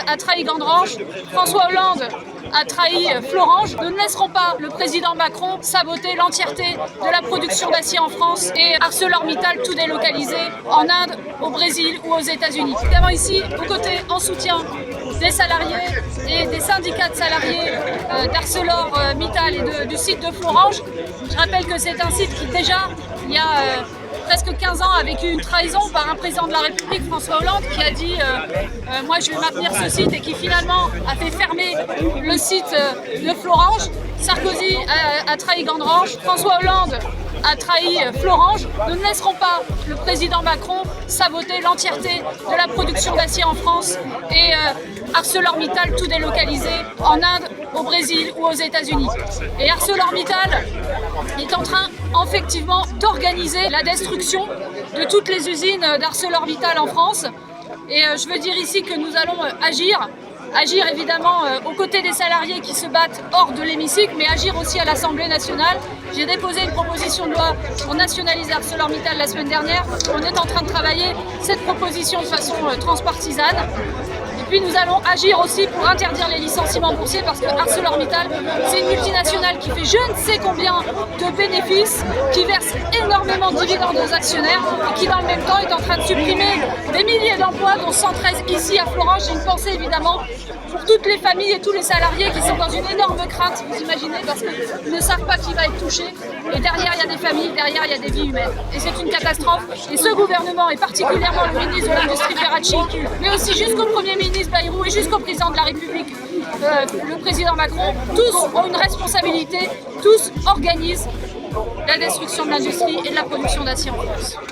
a trahi Gandrange, François Hollande a trahi Florange. Nous ne laisserons pas le président Macron saboter l'entièreté de la production d'acier en France et ArcelorMittal tout délocaliser en Inde, au Brésil ou aux États-Unis. Évidemment ici, aux côtés, en soutien des salariés et des syndicats de salariés d'ArcelorMittal et du site de Florange. Je rappelle que c'est un site qui déjà, il y a presque 15 ans, a vécu une trahison par un président de la République, François Hollande, qui a dit moi je vais maintenir ce site et qui finalement a fait fermer le site de Florange. Sarkozy a trahi Gandrange, François Hollande a trahi Florange. Nous ne laisserons pas le président Macron saboter l'entièreté de la production d'acier en France et ArcelorMittal tout délocaliser en Inde, au Brésil ou aux États-Unis. Et ArcelorMittal est en train effectivement d'organiser la destruction de toutes les usines d'ArcelorMittal en France. Et je veux dire ici que nous allons agir évidemment aux côtés des salariés qui se battent hors de l'hémicycle, mais agir aussi à l'Assemblée nationale. J'ai déposé une proposition de loi pour nationaliser ArcelorMittal la semaine dernière. On est en train de travailler cette proposition de façon transpartisane. Et puis nous allons agir aussi pour interdire les licenciements boursiers parce que ArcelorMittal, c'est une multinationale qui fait je ne sais combien de bénéfices, qui verse énormément de dividendes aux actionnaires et qui dans le même temps est en train de supprimer des milliers d'emplois, dont 113 ici à Florange. J'ai une pensée évidemment pour toutes les familles et tous les salariés qui sont dans une énorme crainte, vous imaginez, parce qu'ils ne savent pas qui va être touché. Et derrière, il y a des familles, derrière, il y a des vies humaines. Et c'est une catastrophe. Et ce gouvernement, et particulièrement le ministre de l'Industrie Ferracci, mais aussi jusqu'au Premier ministre Bayrou et jusqu'au président de la République, le président Macron, tous ont une responsabilité, tous organisent la destruction de l'industrie et de la production d'acier en France.